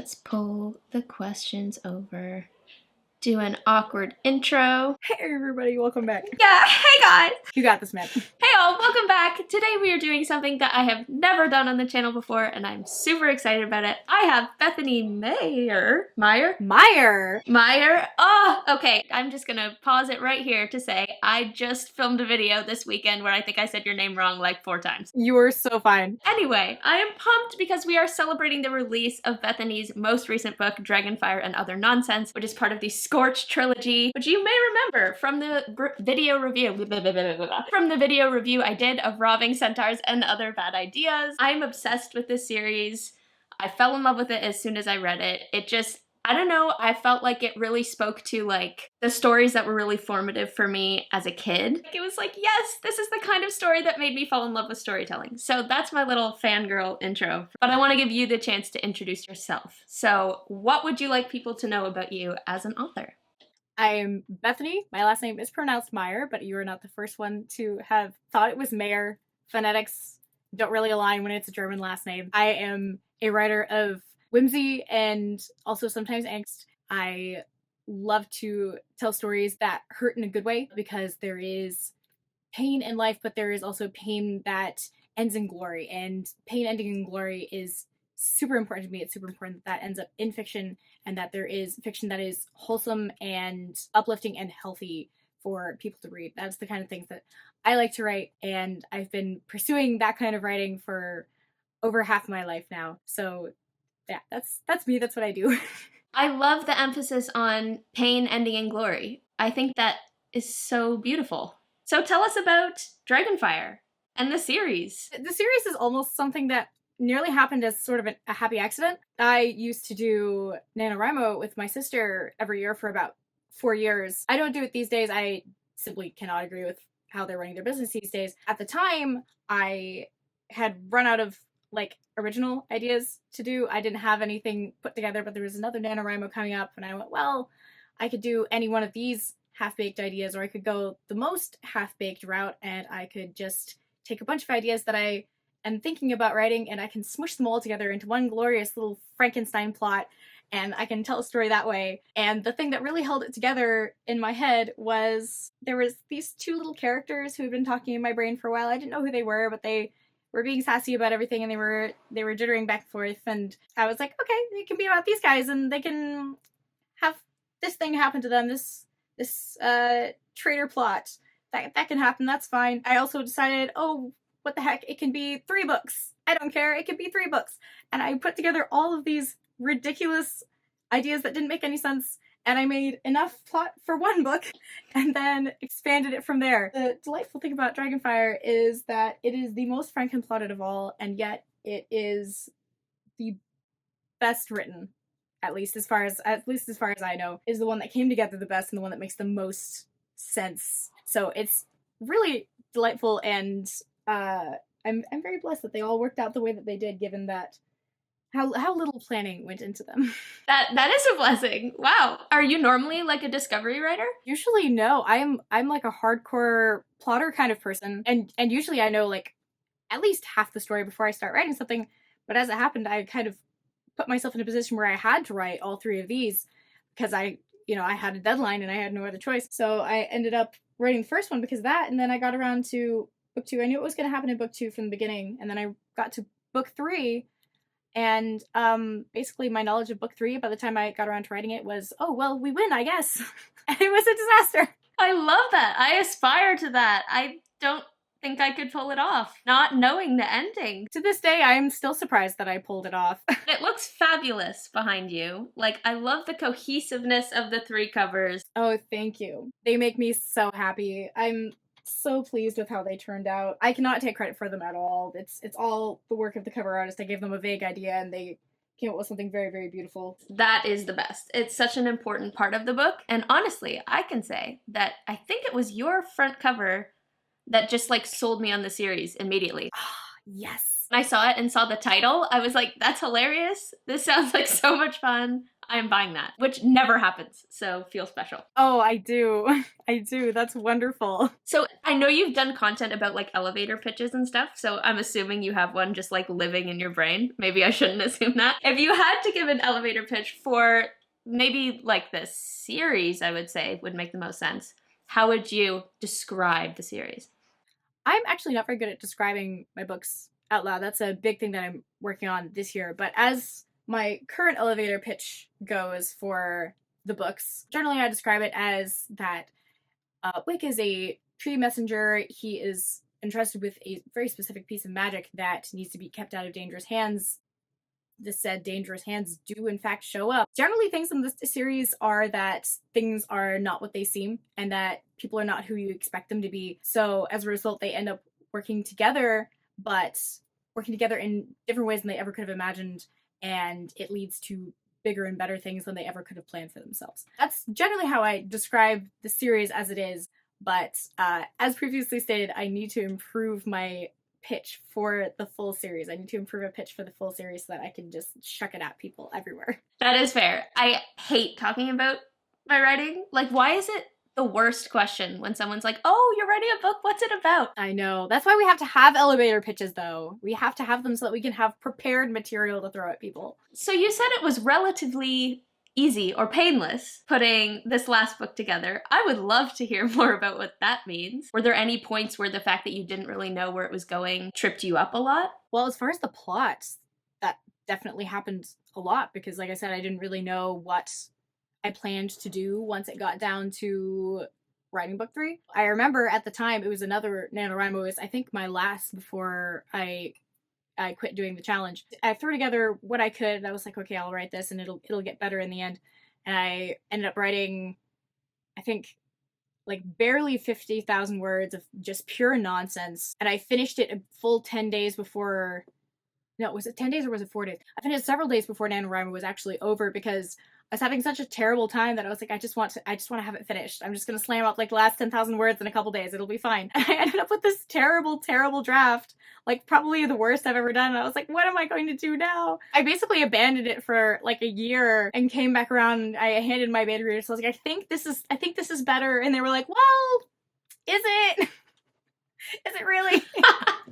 Let's pull the questions over. Do an awkward intro. Hey everybody, welcome back. Yeah, hey guys! You got this, man. Hey all, welcome back! Today we are doing something that I have never done on the channel before, and I'm super excited about it. I have Bethany Meyer. Meyer? Oh, okay. I'm just gonna pause it right here to say I just filmed a video this weekend where I think I said your name wrong like 4 times. You were so fine. Anyway, I am pumped because we are celebrating the release of Bethany's most recent book, Dragonfire and Other Nonsense, which is part of the Scorched trilogy, which you may remember from the video review I did of Robbing Centaurs and Other Bad Ideas. I'm obsessed with this series. I fell in love with it as soon as I read it. It just, I don't know, I felt like it really spoke to like the stories that were really formative for me as a kid. It was like, yes, this is the kind of story that made me fall in love with storytelling. So that's my little fangirl intro. But I want to give you the chance to introduce yourself. So what would you like people to know about you as an author? I'm Bethany. My last name is pronounced Meyer, but you are not the first one to have thought it was Meyer. Phonetics don't really align when it's a German last name. I am a writer of whimsy and also sometimes angst. I love to tell stories that hurt in a good way because there is pain in life, but there is also pain that ends in glory, and pain ending in glory is super important to me. It's super important that ends up in fiction and that there is fiction that is wholesome and uplifting and healthy for people to read. That's the kind of things that I like to write, and I've been pursuing that kind of writing for over half my life now. So yeah, that's me. That's what I do. I love the emphasis on pain ending in glory. I think that is so beautiful. So tell us about Dragonfire and the series. The series is almost something that nearly happened as sort of a happy accident. I used to do NaNoWriMo with my sister every year for about 4 years. I don't do it these days. I simply cannot agree with how they're running their business these days. At the time, I had run out of like original ideas to do. I didn't have anything put together, but there was another NaNoWriMo coming up, and I went, well, I could do any one of these half-baked ideas, or I could go the most half-baked route, and I could just take a bunch of ideas that I am thinking about writing, and I can smush them all together into one glorious little Frankenstein plot, and I can tell a story that way. And the thing that really held it together in my head was there was these 2 little characters who had been talking in my brain for a while. I didn't know who they were, but they were being sassy about everything, and they were jittering back and forth, and I was like, okay, it can be about these guys, and they can have this thing happen to them, this traitor plot. That can happen, that's fine. I also decided, oh, what the heck, it can be 3 books. I don't care, it can be 3 books. And I put together all of these ridiculous ideas that didn't make any sense, and I made enough plot for 1 book, and then expanded it from there. The delightful thing about Dragonfire is that it is the most Frankenplotted of all, and yet it is the best written, at least as far as I know, is the one that came together the best and the one that makes the most sense. So it's really delightful, and I'm very blessed that they all worked out the way that they did, given that how little planning went into them. That is a blessing. Wow. Are you normally like a discovery writer? Usually no. I'm like a hardcore plotter kind of person, and usually I know like at least half the story before I start writing something, but as it happened, I kind of put myself in a position where I had to write all 3 of these because I had a deadline and I had no other choice. So I ended up writing the first one because of that, and then I got around to book 2. I knew what was going to happen in book 2 from the beginning, and then I got to book 3, and basically my knowledge of book 3 by the time I got around to writing it was, oh, well, we win, I guess. And it was a disaster. I love that. I aspire to that. I don't think I could pull it off, not knowing the ending. To this day, I'm still surprised that I pulled it off. It looks fabulous behind you. Like, I love the cohesiveness of the 3 covers. Oh, thank you. They make me so happy. I'm so pleased with how they turned out. I cannot take credit for them at all. It's all the work of the cover artist. I gave them a vague idea, and they came up with something very, very beautiful. That is the best. It's such an important part of the book, and honestly, I can say that I think it was your front cover that just like sold me on the series immediately. Yes. When I saw it and saw the title, I was like, that's hilarious. This sounds like so much fun. I'm buying that, which never happens, so feel special. Oh, I do. I do. That's wonderful. So I know you've done content about like elevator pitches and stuff, so I'm assuming you have one just like living in your brain. Maybe I shouldn't assume that. If you had to give an elevator pitch for maybe like the series, I would say would make the most sense. How would you describe the series? I'm actually not very good at describing my books out loud. That's a big thing that I'm working on this year. But as my current elevator pitch goes for the books, generally I describe it as that Wick is a tree messenger. He is entrusted with a very specific piece of magic that needs to be kept out of dangerous hands. The said dangerous hands do in fact show up. Generally, things in this series are that things are not what they seem and that people are not who you expect them to be. So as a result, they end up working together, but working together in different ways than they ever could have imagined, and it leads to bigger and better things than they ever could have planned for themselves. That's generally how I describe the series as it is, but as previously stated, I need to improve my pitch for the full series. I need to improve a pitch for the full series so that I can just chuck it at people everywhere. That is fair. I hate talking about my writing. Like, why is it the worst question when someone's like, oh, you're writing a book, what's it about? I know. That's why we have to have elevator pitches, though. We have to have them so that we can have prepared material to throw at people. So you said it was relatively easy or painless putting this last book together. I would love to hear more about what that means. Were there any points where the fact that you didn't really know where it was going tripped you up a lot? Well, as far as the plot, that definitely happened a lot because, like I said, I didn't really know what I planned to do once it got down to writing book 3. I remember at the time it was another NaNoWriMo. It was, I think, my last before I quit doing the challenge. I threw together what I could, and I was like, okay, I'll write this, and it'll get better in the end. And I ended up writing, I think, like barely 50,000 words of just pure nonsense. And I finished it a full 10 days before. No, was it 10 days or was it 4 days? I finished several days before NaNoWriMo was actually over because I was having such a terrible time that I was like, I just want to have it finished. I'm just going to slam out like the last 10,000 words in a couple days. It'll be fine. And I ended up with this terrible, terrible draft, like probably the worst I've ever done. And I was like, what am I going to do now? I basically abandoned it for like a year and came back around. I handed my beta readers. So I was like, I think this is better. And they were like, well, is it? Is it really?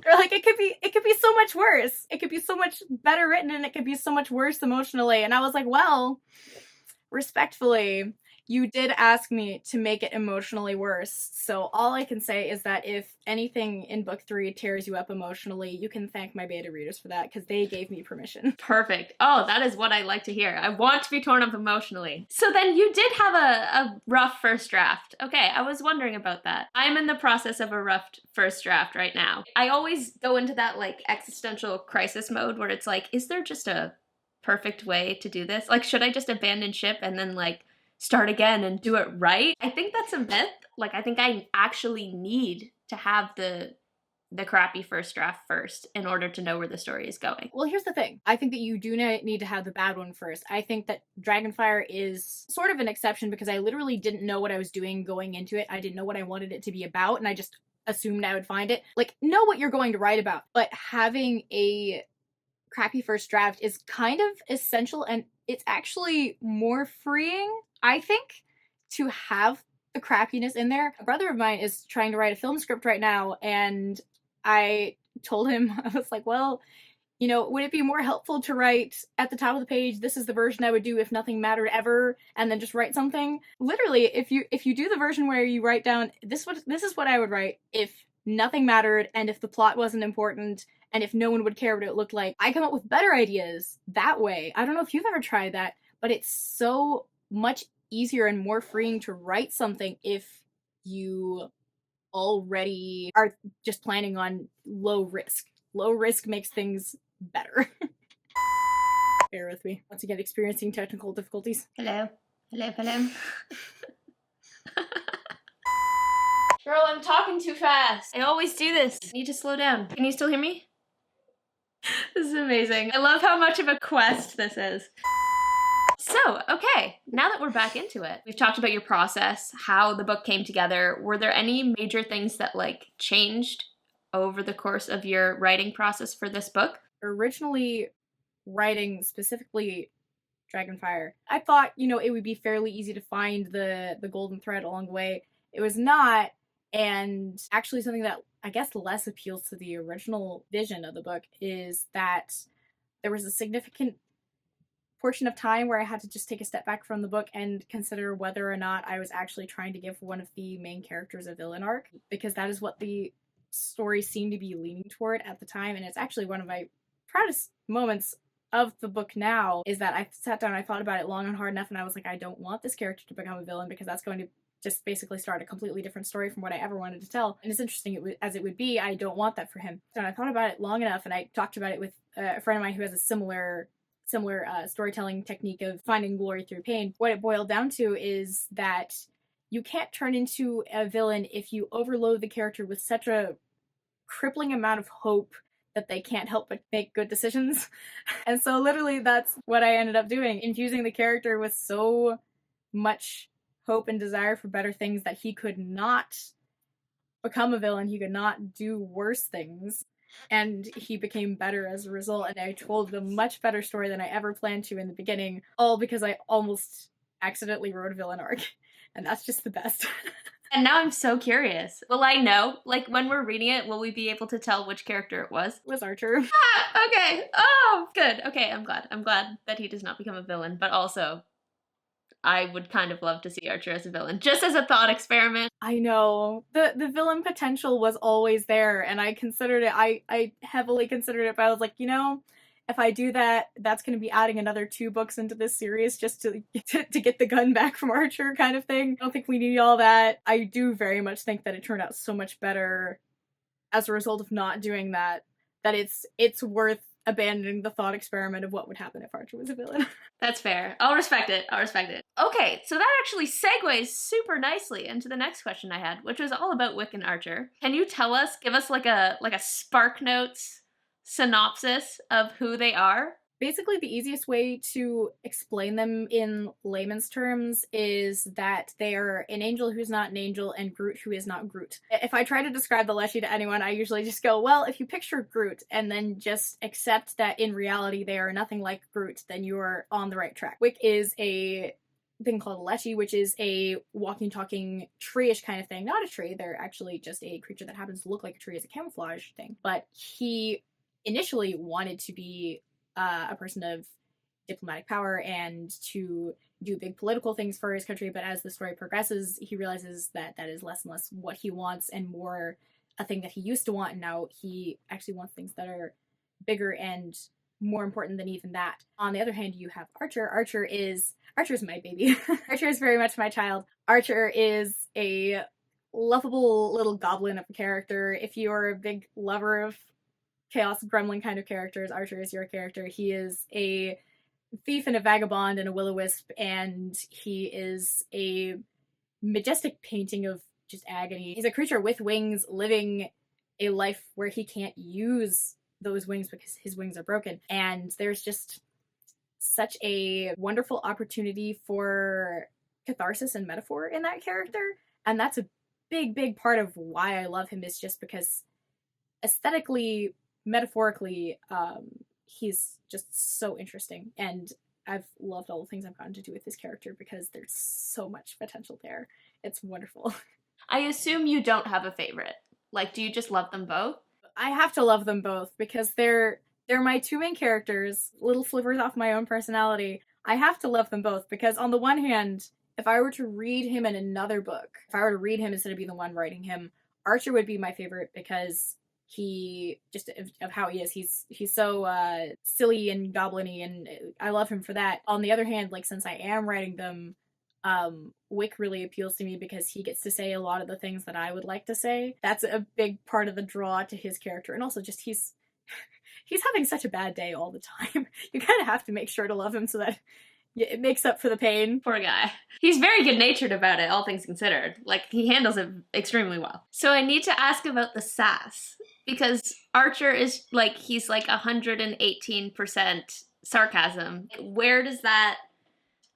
Or like it could be so much worse. It could be so much better written and it could be so much worse emotionally. And I was like, well, respectfully, you did ask me to make it emotionally worse. So all I can say is that if anything in book 3 tears you up emotionally, you can thank my beta readers for that because they gave me permission. Perfect. Oh, that is what I like to hear. I want to be torn up emotionally. So then you did have a rough first draft. Okay, I was wondering about that. I'm in the process of a rough first draft right now. I always go into that like existential crisis mode where it's like, is there just a perfect way to do this? Like, should I just abandon ship and then like start again and do it right? I think that's a myth. Like, I think I actually need to have the crappy first draft first in order to know where the story is going. Well, here's the thing. I think that you do need to have the bad one first. I think that Dragonfire is sort of an exception because I literally didn't know what I was doing going into it. I didn't know what I wanted it to be about, and I just assumed I would find it. Like, know what you're going to write about, but having a crappy first draft is kind of essential, and it's actually more freeing, I think, to have the crappiness in there. A brother of mine is trying to write a film script right now, and I told him, I was like, well, you know, would it be more helpful to write at the top of the page, this is the version I would do if nothing mattered ever, and then just write something? Literally, if you do the version where you write down, this is what I would write if nothing mattered, and if the plot wasn't important, and if no one would care what it looked like, I come up with better ideas that way. I don't know if you've ever tried that, but it's so much easier and more freeing to write something if you already are just planning on low risk. Low risk makes things better. Bear with me. Once again, experiencing technical difficulties. Hello. Girl, I'm talking too fast. I always do this. I need to slow down. Can you still hear me? This is amazing. I love how much of a quest this is. So, okay, now that we're back into it, we've talked about your process, how the book came together. Were there any major things that like changed over the course of your writing process for this book? Originally writing specifically Dragonfire. I thought, you know, it would be fairly easy to find the golden thread along the way. It was not, and actually something that I guess less appeals to the original vision of the book is that there was a significant portion of time where I had to just take a step back from the book and consider whether or not I was actually trying to give one of the main characters a villain arc, because that is what the story seemed to be leaning toward at the time. And it's actually one of my proudest moments of the book now, is that I sat down, I thought about it long and hard enough, and I was like, I don't want this character to become a villain, because that's going to just basically start a completely different story from what I ever wanted to tell. And as interesting as it would be, I don't want that for him. So I thought about it long enough, and I talked about it with a friend of mine who has a similar storytelling technique of finding glory through pain. What it boiled down to is that you can't turn into a villain if you overload the character with such a crippling amount of hope that they can't help but make good decisions. And so literally that's what I ended up doing, infusing the character with so much hope and desire for better things that he could not become a villain, he could not do worse things, and he became better as a result. And I told a much better story than I ever planned to in the beginning, all because I almost accidentally wrote a villain arc. And that's just the best. And now I'm so curious. Will I know? Like, when we're reading it, will we be able to tell which character it was? It was Archer. Ah, okay. Oh, good. Okay, I'm glad. I'm glad that he does not become a villain, but also I would kind of love to see Archer as a villain, just as a thought experiment. I know. The villain potential was always there, and I considered it, I heavily considered it, but I was like, you know, if I do that, that's going to be adding another 2 books into this series just to get the gun back from Archer kind of thing. I don't think we need all that. I do very much think that it turned out so much better as a result of not doing that, that it's worth abandoning the thought experiment of what would happen if Archer was a villain. That's fair. I'll respect it. I'll respect it. Okay, so that actually segues super nicely into the next question I had, which was all about Wick and Archer. Can you give us like a Spark Notes synopsis of who they are? Basically, the easiest way to explain them in layman's terms is that they are an angel who's not an angel and Groot who is not Groot. If I try to describe the Leshy to anyone, I usually just go, well, if you picture Groot and then just accept that in reality they are nothing like Groot, then you're on the right track. Wick is a thing called a Leshy, which is a walking, talking, tree-ish kind of thing. Not a tree, they're actually just a creature that happens to look like a tree as a camouflage thing. But he initially wanted to be a person of diplomatic power and to do big political things for his country, but as the story progresses, he realizes that that is less and less what he wants and more a thing that he used to want, and now he actually wants things that are bigger and more important than even that. On the other hand, you have Archer. Archer's my baby. Archer is very much my child. Archer is a lovable little goblin of a character. If you're a big lover of chaos gremlin kind of characters, Archer is your character. He is a thief and a vagabond and a will-o-wisp, and he is a majestic painting of just agony. He's a creature with wings living a life where he can't use those wings because his wings are broken. And there's just such a wonderful opportunity for catharsis and metaphor in that character. And that's a big part of why I love him, is just because aesthetically, metaphorically, he's just so interesting, and I've loved all the things I've gotten to do with this character because there's so much potential there. It's wonderful. I assume you don't have a favorite. Like, do you just love them both? I have to love them both because they're my 2 main characters, little slivers off my own personality. I have to love them both because on the one hand, if I were to read him in another book, if I were to read him instead of being the one writing him, Archer would be my favorite because he just of how he is. He's so silly and goblin-y, and I love him for that. On the other hand, like, since I am writing them, Wick really appeals to me because he gets to say a lot of the things that I would like to say. That's a big part of the draw to his character, and also just he's having such a bad day all the time. You kind of have to make sure to love him so that it makes up for the pain. Poor guy. He's very good-natured about it, all things considered. Like, he handles it extremely well. So I need to ask about the sass, because Archer is, like, he's like 118% sarcasm. Where does that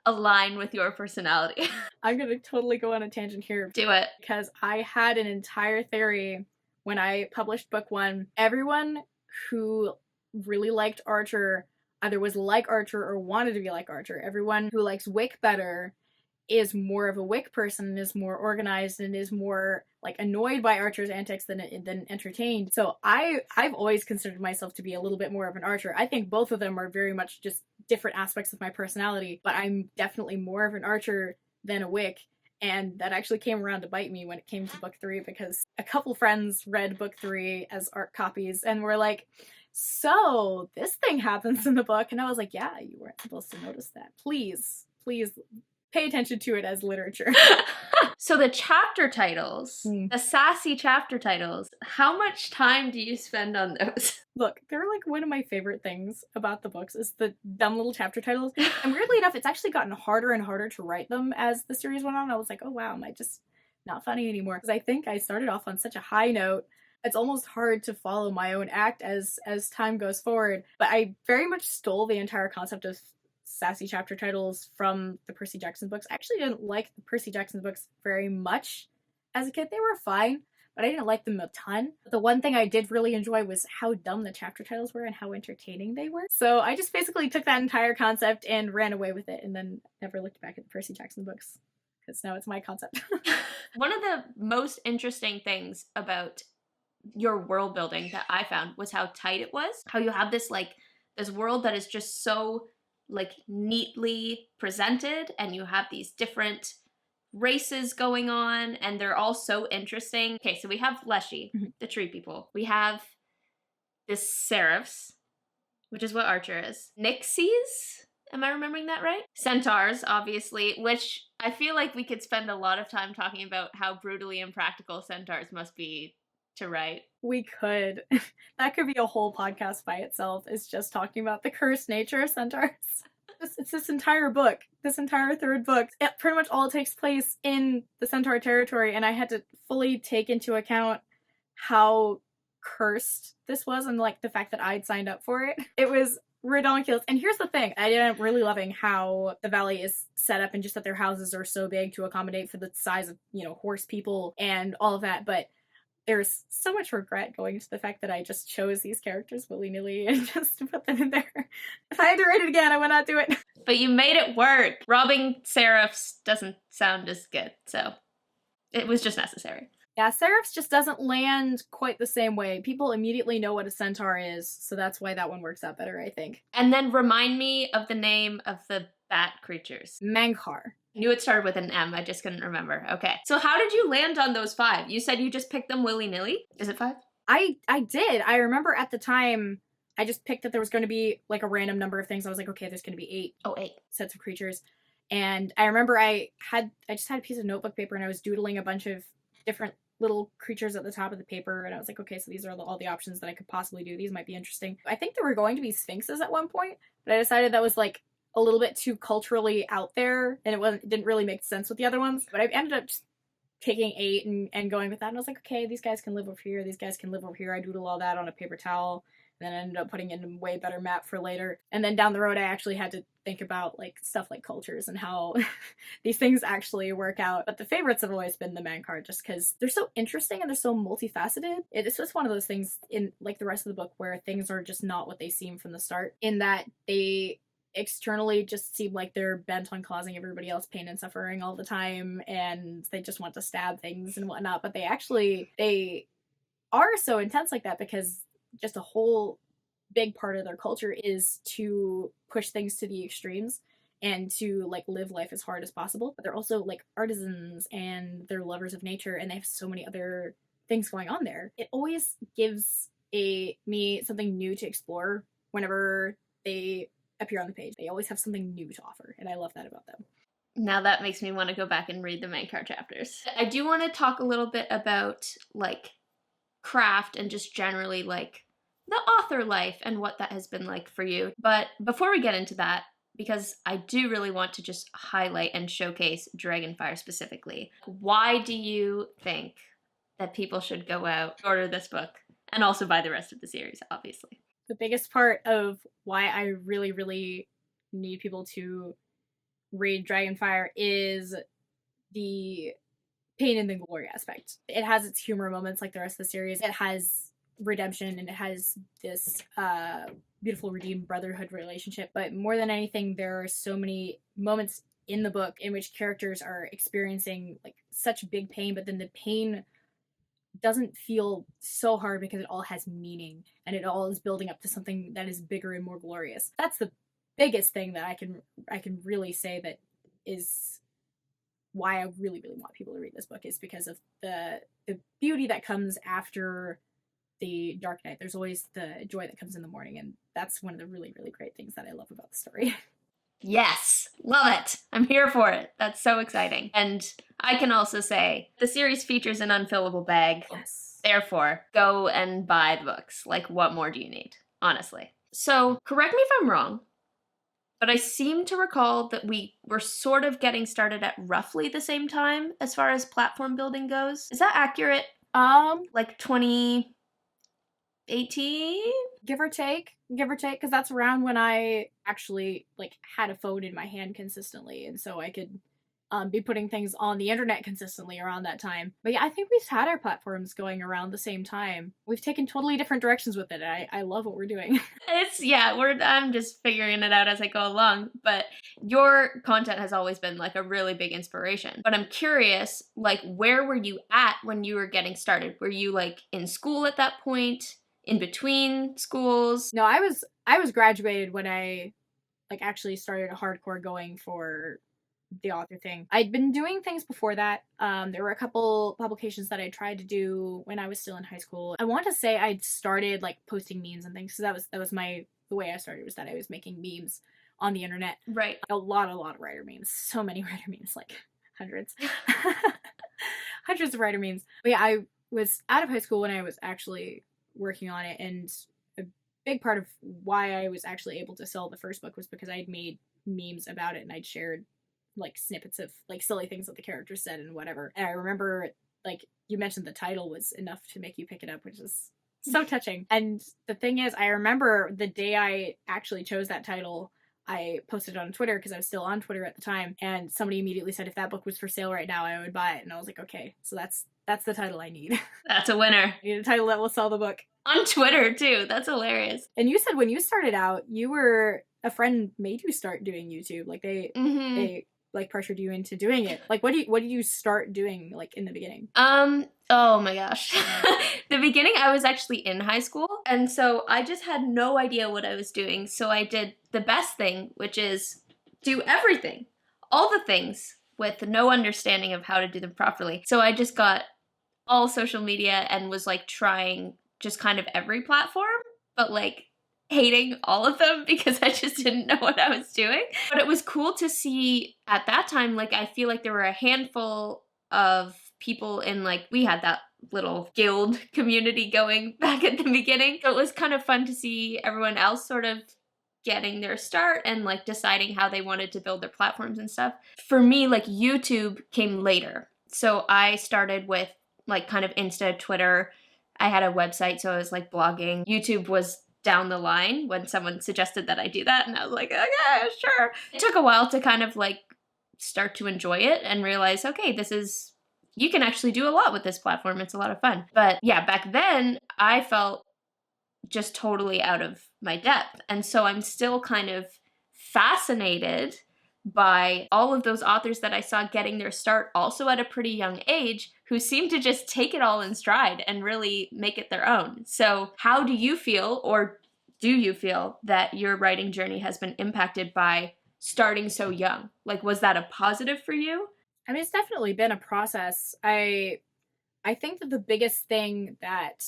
align with your personality? I'm gonna totally go on a tangent here. Do it. Because I had an entire theory when I published book 1. Everyone who really liked Archer either was like Archer or wanted to be like Archer. Everyone who likes Wick better is more of a Wick person and is more organized and is more like annoyed by Archer's antics than entertained. So I've always considered myself to be a little bit more of an Archer. I think both of them are very much just different aspects of my personality, but I'm definitely more of an Archer than a Wick. And that actually came around to bite me when it came to book 3, because a couple friends read book 3 as art copies and were like, so this thing happens in the book. And I was like, yeah, you weren't supposed to notice that. Please pay attention to it as literature. So the chapter titles, the sassy chapter titles, how much time do you spend on those? Look, they're like one of my favorite things about the books is the dumb little chapter titles. And weirdly enough, it's actually gotten harder and harder to write them as the series went on. I was like, oh wow, am I just not funny anymore? Because I think I started off on such a high note. It's almost hard to follow my own act as time goes forward. But I very much stole the entire concept of sassy chapter titles from the Percy Jackson books. I actually didn't like the Percy Jackson books very much as a kid. They were fine, but I didn't like them a ton. But the one thing I did really enjoy was how dumb the chapter titles were and how entertaining they were. So I just basically took that entire concept and ran away with it and then never looked back at the Percy Jackson books, because now it's my concept. One of the most interesting things about your world building that I found was how tight it was. How you have this world that is just so like neatly presented, and you have these different races going on, and they're all so interesting. Okay, so we have Leshy, the tree people. We have the Seraphs, which is what Archer is. Nixies? Am I remembering that right? Centaurs, obviously, which I feel like we could spend a lot of time talking about how brutally impractical centaurs must be to write. We could. That could be a whole podcast by itself, is just talking about the cursed nature of centaurs. It's this entire book, this entire third book. It pretty much all takes place in the centaur territory, and I had to fully take into account how cursed this was and like the fact that I'd signed up for it. It was ridiculous. And here's the thing, I am really loving how the valley is set up and just that their houses are so big to accommodate for the size of, horse people and all of that, but there's so much regret going into the fact that I just chose these characters willy-nilly and just to put them in there. If I had to write it again, I would not do it. But you made it work. Robbing Seraphs doesn't sound as good, so it was just necessary. Yeah, Seraphs just doesn't land quite the same way. People immediately know what a centaur is, so that's why that one works out better, I think. And then remind me of the name of the bat creatures. Mankar. I knew it started with an M, I just couldn't remember. Okay. So how did you land on those 5? You said you just picked them willy-nilly? Is it 5? I did. I remember at the time, I just picked that there was going to be like a random number of things. I was like, okay, there's going to be 8. Oh, 8 sets of creatures. And I remember I just had a piece of notebook paper and I was doodling a bunch of different little creatures at the top of the paper. And I was like, okay, so these are all the options that I could possibly do. These might be interesting. I think there were going to be sphinxes at one point, but I decided that was like a little bit too culturally out there, and it didn't really make sense with the other ones. But I ended up just taking 8 and going with that, and I was like, okay, these guys can live over here, these guys can live over here. I doodle all that on a paper towel, and then I ended up putting in a way better map for later. And then down the road, I actually had to think about like stuff like cultures and how these things actually work out. But the favorites have always been the Mankar, just because they're so interesting and they're so multifaceted. It's just one of those things in like the rest of the book where things are just not what they seem from the start, in that they externally just seem like they're bent on causing everybody else pain and suffering all the time, and they just want to stab things and whatnot, but they are so intense like that because just a whole big part of their culture is to push things to the extremes and to like live life as hard as possible. But they're also like artisans and they're lovers of nature, and they have so many other things going on there. It always gives me something new to explore whenever they appear on the page. They always have something new to offer, and I love that about them. Now that makes me want to go back and read the Mankar chapters. I do want to talk a little bit about like craft and just generally like the author life and what that has been like for you. But before we get into that, because I do really want to just highlight and showcase Dragonfire specifically, why do you think that people should go out, order this book, and also buy the rest of the series, obviously? The biggest part of why I really, really need people to read Dragonfire is the pain and the glory aspect. It has its humor moments like the rest of the series. It has redemption, and it has this beautiful redeemed brotherhood relationship. But more than anything, there are so many moments in the book in which characters are experiencing like such big pain, but then the pain doesn't feel so hard because it all has meaning and it all is building up to something that is bigger and more glorious. That's the biggest thing that I can really say that is why I really, really want people to read this book, is because of the beauty that comes after the dark night. There's always the joy that comes in the morning, and that's one of the really, really great things that I love about the story. Yes, love it. I'm here for it. That's so exciting. And I can also say the series features an unfillable bag. Yes. Therefore, go and buy the books. Like, what more do you need? Honestly. So, correct me if I'm wrong, but I seem to recall that we were sort of getting started at roughly the same time as far as platform building goes. Is that accurate? Like 2018? Give or take, because that's around when I actually like had a phone in my hand consistently, and so I could be putting things on the internet consistently around that time. But yeah, I think we've had our platforms going around the same time. We've taken totally different directions with it. I love what we're doing. I'm just figuring it out as I go along, but your content has always been like a really big inspiration. But I'm curious, like, where were you at when you were getting started? Were you like in school at that point? In between schools? No, I was graduated when I like actually started hardcore going for the author thing. I'd been doing things before that. There were a couple publications that I tried to do when I was still in high school. I want to say I'd started like posting memes and things. So that was the way I started, was that I was making memes on the internet. Right. A lot of writer memes. So many writer memes, like hundreds. Hundreds of writer memes. But yeah, I was out of high school when I was actually working on it, and a big part of why I was actually able to sell the first book was because I'd made memes about it and I'd shared like snippets of like silly things that the characters said and whatever. And I remember, like, you mentioned the title was enough to make you pick it up, which is so touching. And the thing is, I remember the day I actually chose that title, I posted it on Twitter because I was still on Twitter at the time, and somebody immediately said if that book was for sale right now, I would buy it. And I was like, okay, so that's the title I need. That's a winner. I need a title that will sell the book. On Twitter, too. That's hilarious. And you said when you started out, a friend made you start doing YouTube. Like, they like pressured you into doing it. Like, what did you start doing like in the beginning? Oh my gosh. The beginning, I was actually in high school, and so I just had no idea what I was doing. So I did the best thing, which is do everything, all the things, with no understanding of how to do them properly. So I just got all social media and was like trying just kind of every platform, but like hating all of them because I just didn't know what I was doing. But it was cool to see at that time, like, I feel like there were a handful of people in, like, we had that little guild community going back at the beginning. So it was kind of fun to see everyone else sort of getting their start and like deciding how they wanted to build their platforms and stuff. For me, like, YouTube came later. So I started with like kind of Insta, Twitter. I had a website, so I was like blogging. YouTube was down the line when someone suggested that I do that, and I was like, okay, sure. It took a while to kind of like start to enjoy it and realize, okay, you can actually do a lot with this platform. It's a lot of fun. But yeah, back then I felt just totally out of my depth. And so I'm still kind of fascinated by all of those authors that I saw getting their start also at a pretty young age, who seem to just take it all in stride and really make it their own. So how do you feel, or do you feel that your writing journey has been impacted by starting so young? Like, was that a positive for you? I mean, it's definitely been a process. I think that the biggest thing that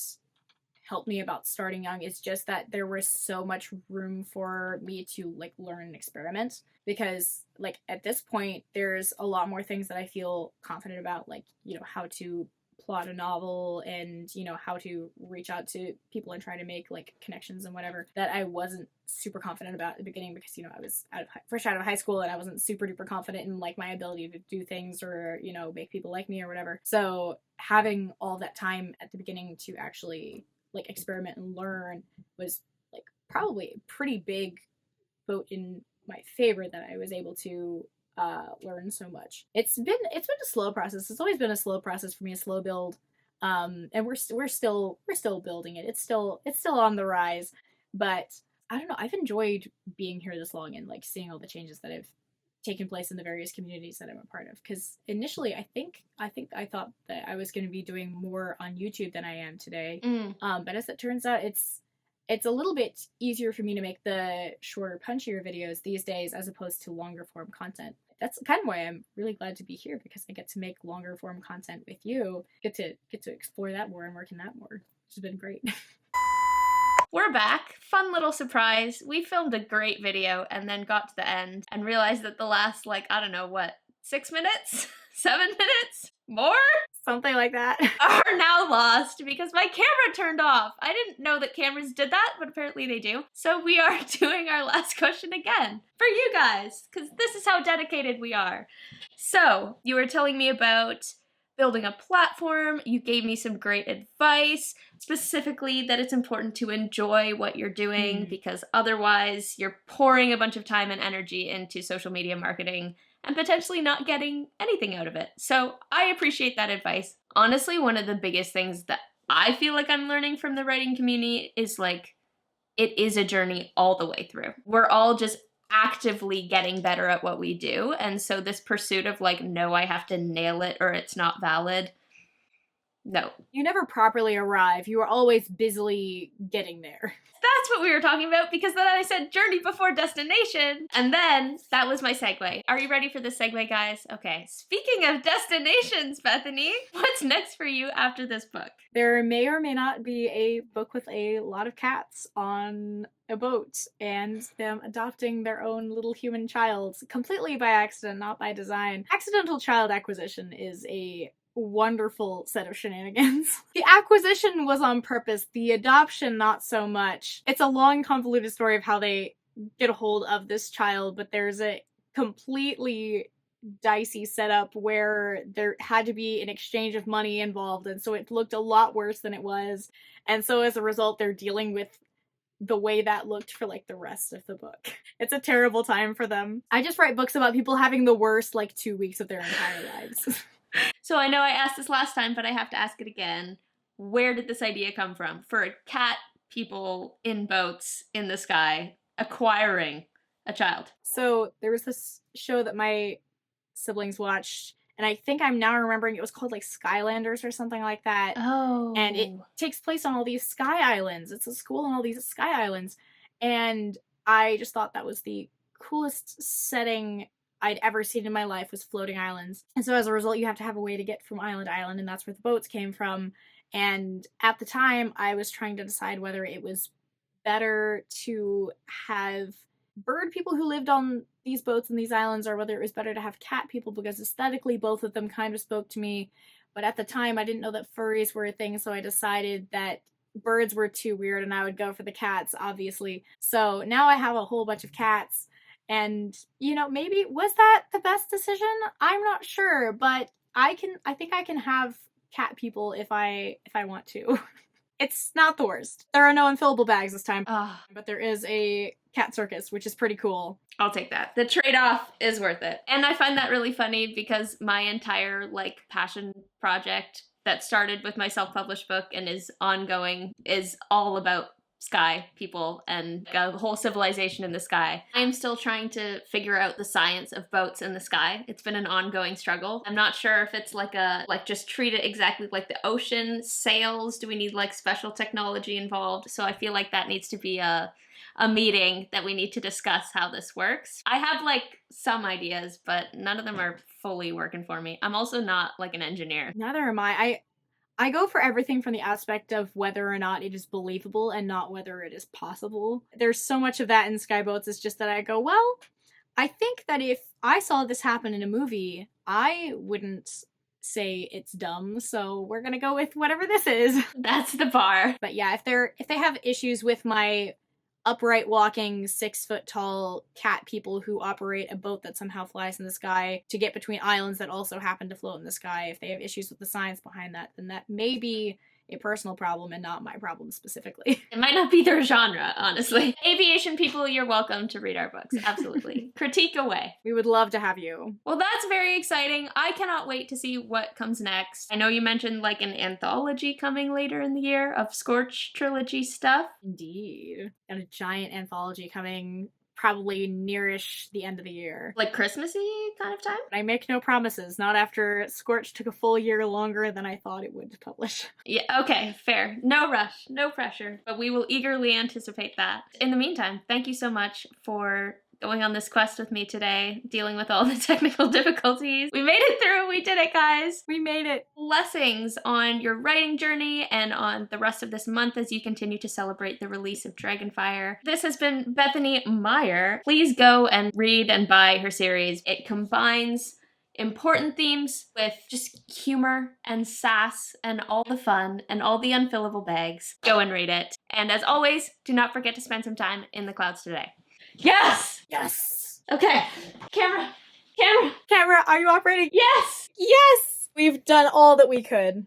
helped me about starting young is just that there was so much room for me to like learn and experiment, because like at this point there's a lot more things that I feel confident about, like, you know, how to plot a novel and, you know, how to reach out to people and try to make like connections and whatever, that I wasn't super confident about at the beginning, because, you know, I was fresh out of high school and I wasn't super duper confident in like my ability to do things or, you know, make people like me or whatever. So having all that time at the beginning to actually like experiment and learn was like probably a pretty big vote in my favor, that I was able to learn so much. It's been a slow process. It's always been a slow process for me, a slow build. And we're still building it. It's still on the rise, but I don't know, I've enjoyed being here this long and like seeing all the changes that have taken place in the various communities that I'm a part of. Because initially, I thought that I was going to be doing more on YouTube than I am today. Mm. But as it turns out, it's a little bit easier for me to make the shorter, punchier videos these days as opposed to longer form content. That's kind of why I'm really glad to be here, because I get to make longer form content with you. Get to explore that more and work in that more, which has been great. We're back. Fun little surprise. We filmed a great video and then got to the end and realized that the last, like, I don't know, what, 6 minutes? 7 minutes? More? Something like that. Are now lost because my camera turned off. I didn't know that cameras did that, but apparently they do. So we are doing our last question again for you guys, because this is how dedicated we are. So you were telling me about building a platform. You gave me some great advice, specifically that it's important to enjoy what you're doing because otherwise you're pouring a bunch of time and energy into social media marketing and potentially not getting anything out of it. So I appreciate that advice. Honestly, one of the biggest things that I feel like I'm learning from the writing community is like, it is a journey all the way through. We're all just actively getting better at what we do. And so this pursuit of like, no, I have to nail it or it's not valid. No. You never properly arrive. You are always busily getting there. That's what we were talking about, because then I said journey before destination, and then that was my segue. Are you ready for this segue, guys? Okay, speaking of destinations, Bethany, what's next for you after this book? There may or may not be a book with a lot of cats on a boat and them adopting their own little human child, completely by accident, not by design. Accidental child acquisition is a wonderful set of shenanigans. The acquisition was on purpose, the adoption not so much. It's a long, convoluted story of how they get a hold of this child, but there's a completely dicey setup where there had to be an exchange of money involved, and so it looked a lot worse than it was. And so as a result, they're dealing with the way that looked for like the rest of the book. It's a terrible time for them. I just write books about people having the worst like 2 weeks of their entire lives. So I know I asked this last time, but I have to ask it again. Where did this idea come from for cat people in boats in the sky acquiring a child? So there was this show that my siblings watched, and I think I'm now remembering it was called like Skylanders or something like that. Oh. And it takes place on all these sky islands. It's a school on all these sky islands. And I just thought that was the coolest setting I'd ever seen in my life, was floating islands. And so as a result, you have to have a way to get from island to island, and that's where the boats came from. And at the time, I was trying to decide whether it was better to have bird people who lived on these boats and these islands, or whether it was better to have cat people, because aesthetically both of them kind of spoke to me. But at the time, I didn't know that furries were a thing, so I decided that birds were too weird and I would go for the cats, obviously. So now I have a whole bunch of cats. And, you know, maybe was that the best decision? I'm not sure, but I think I can have cat people if I want to. It's not the worst. There are no inflatable bags this time, but there is a cat circus, which is pretty cool. I'll take that. The trade-off is worth it. And I find that really funny because my entire like passion project that started with my self-published book and is ongoing is all about sky people and a whole civilization in the sky. I'm still trying to figure out the science of boats in the sky. It's been an ongoing struggle. I'm not sure if it's like just treat it exactly like the ocean. Sails, do we need like special technology involved? So I feel like that needs to be a meeting that we need to discuss how this works. I have like some ideas, but none of them are fully working for me. I'm also not like an engineer. Neither am I. I go for everything from the aspect of whether or not it is believable and not whether it is possible. There's so much of that in Skyboats. It's just that I go, well, I think that if I saw this happen in a movie, I wouldn't say it's dumb, so we're gonna go with whatever this is. That's the bar. But yeah, if they have issues with my upright walking 6 foot tall cat people who operate a boat that somehow flies in the sky to get between islands that also happen to float in the sky, if they have issues with the science behind that, then that may be a personal problem and not my problem specifically. It might not be their genre, honestly. Aviation people, you're welcome to read our books. Absolutely. Critique away. We would love to have you. Well, that's very exciting. I cannot wait to see what comes next. I know you mentioned like an anthology coming later in the year of Scorch trilogy stuff. Indeed. And a giant anthology coming probably nearish the end of the year. Like Christmassy kind of time? I make no promises, not after Scorch took a full year longer than I thought it would to publish. Yeah, okay, fair. No rush, no pressure, but we will eagerly anticipate that. In the meantime, thank you so much for going on this quest with me today, dealing with all the technical difficulties. We made it through, we did it, guys. We made it. Blessings on your writing journey and on the rest of this month as you continue to celebrate the release of Dragonfire. This has been Bethany Meyer. Please go and read and buy her series. It combines important themes with just humor and sass and all the fun and all the unfillable bags. Go and read it. And as always, do not forget to spend some time in the clouds today. Yes! Yes! Okay. Camera! Camera! Camera, are you operating? Yes! Yes! We've done all that we could.